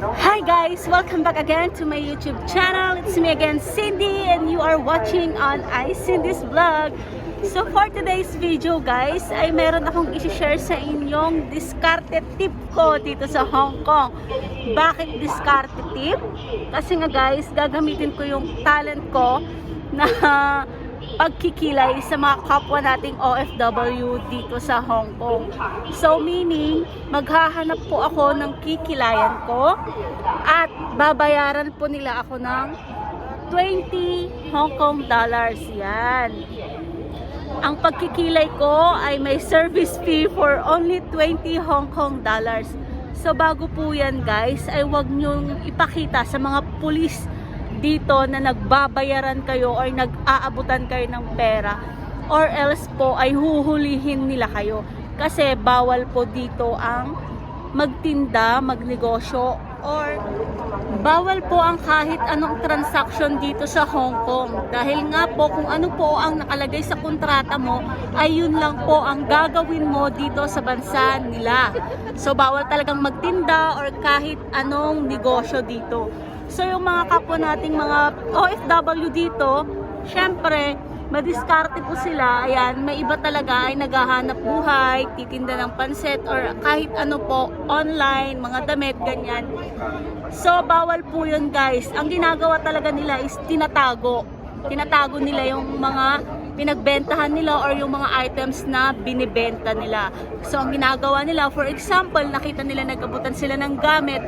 Hi guys! Welcome back again to my YouTube channel. It's me again, Cindy, and you are watching on iCindy's Vlog. So for today's video guys, ay meron akong isi-share sa inyong diskarte tip ko dito sa Hong Kong. Bakit diskarte tip? Kasi nga guys, gagamitin ko yung talent ko na pagkikilay sa mga kapwa nating OFW dito sa Hong Kong. So meaning, maghahanap po ako ng kikilayan ko at babayaran po nila ako ng 20 Hong Kong dollars. Yan. Ang pagkikilay ko ay may service fee for only 20 Hong Kong dollars. So bago po yan guys, ay huwag nyong ipakita sa mga pulis dito na nagbabayaran kayo or nag-aabutan kayo ng pera, or else po ay huhulihin nila kayo kasi bawal po dito ang magtinda, magnegosyo, or bawal po ang kahit anong transaction dito sa Hong Kong dahil nga po kung ano po ang nakalagay sa kontrata mo ay yun lang po ang gagawin mo dito sa bansa nila. So bawal talagang magtinda or kahit anong negosyo dito. So yung mga kapwa nating mga OFW dito, syempre, madiskarte po sila. Ayan, may iba talaga ay naghahanap buhay, titinda ng pansit or kahit ano po, online, mga damit, ganyan. So bawal po yun guys. Ang ginagawa talaga nila is tinatago. Tinatago nila yung mga pinagbentahan nila or yung mga items na binibenta nila. So ang ginagawa nila, for example, nakita nila nagabutan sila ng gamit,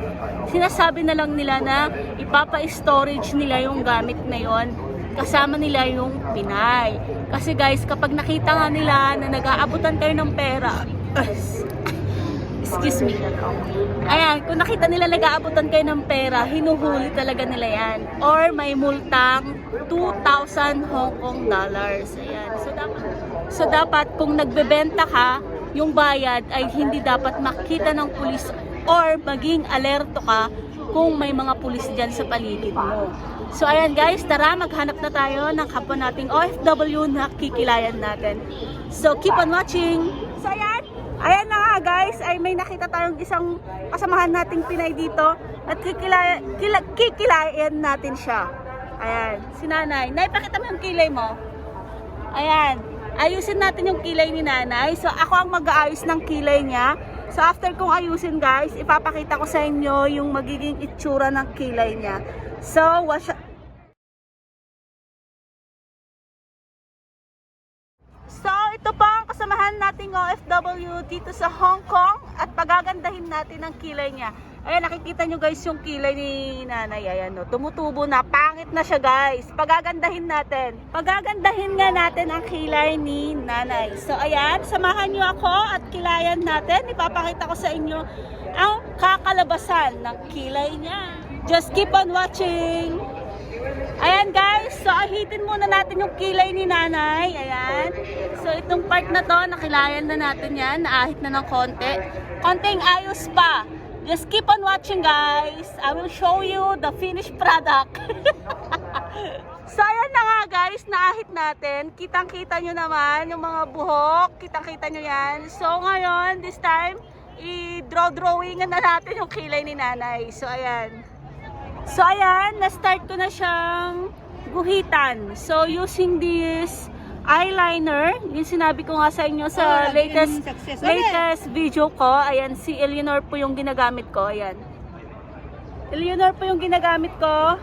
sinasabi na lang nila na ipapa-storage nila yung gamit na yon, kasama nila yung Pinay. Kasi guys, kapag nakita nga nila na nag-aabutan kayo ng pera, excuse me, ayan, kung nakita nila nag-aabutan kayo ng pera, hinuhuli talaga nila yan. Or may multang 2,000 Hong Kong dollars. Ayan. So dapat kung nagbebenta ka, yung bayad ay hindi dapat makita ng pulis or maging alerto ka kung may mga pulis dyan sa paligid mo. So ayan guys, tara maghanap na tayo ng kapwa nating OFW na kikilayan natin. So keep on watching! So ayan na nga guys, ay may nakita tayong isang kasamahan nating Pinay dito at kikilayan natin siya. Ayan, si Nanay. Nay, pakita mo yung kilay mo. Ayan, ayusin natin yung kilay ni Nanay. So ako ang mag-aayos ng kilay niya. So after kong ayusin guys, ipapakita ko sa inyo yung magiging itsura ng kilay niya. So ito po ang kasamahan nating OFW dito sa Hong Kong at pagagandahin natin ang kilay niya. Ayan, nakikita nyo guys yung kilay ni Nanay. Ayan, no, tumutubo na. Pangit na siya guys. Pagagandahin natin. Pagagandahin nga natin ang kilay ni Nanay. So ayan, samahan nyo ako at kilayan natin. Ipapakita ko sa inyo ang kakalabasan ng kilay niya. Just keep on watching. Ayan guys, so ahitin muna natin yung kilay ni Nanay. Ayan. So itong part na to, nakilayan na natin yan. Naahit na ng konti. Konting ayos pa. Just keep on watching guys. I will show you the finished product. So ayan na nga guys, naahit natin. Kitang-kita nyo naman yung mga buhok. Kitang-kita nyo yan. So ngayon, this time, i-drawingan na natin yung kilay ni Nanay. So ayan. So ayan, na-start ko na siyang guhitan. So using this eyeliner, yung sinabi ko nga sa inyo sa latest video ko, ayan, si Eleanor po yung ginagamit ko, ayan. Eleanor po yung ginagamit ko,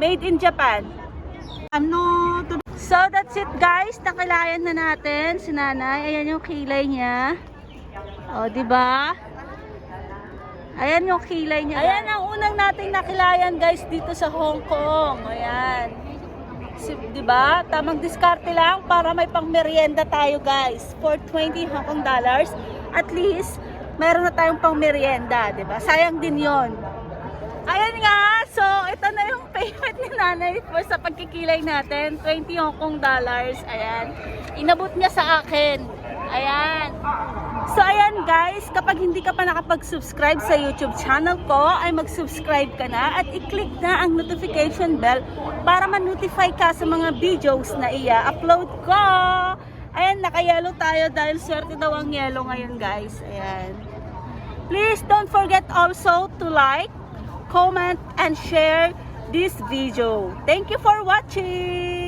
made in Japan. So that's it guys, nakilayan na natin si Nanay, ayan yung kilay niya. O, diba? Ayan yung kilay niya. Ayan ang unang nating nakilayan guys dito sa Hong Kong. Ayan. Diba? Tamang diskarte lang para may pang merienda tayo guys. For 20 Hong Kong dollars. At least, meron na tayong pang merienda. Diba? Sayang din yon. Ayan nga. So, ito na yung payment ni Nanay for sa pagkikilay natin. 20 Hong Kong dollars. Ayan. Inabot niya sa akin. Ayan. So ayan guys, kapag hindi ka pa nakapag-subscribe sa YouTube channel ko, ay mag-subscribe ka na at i-click na ang notification bell para ma-notify ka sa mga videos na i-upload ko. Ayan, naka-yellow tayo dahil swerte daw ang yellow ngayon guys. Ayan. Please don't forget also to like, comment, and share this video. Thank you for watching!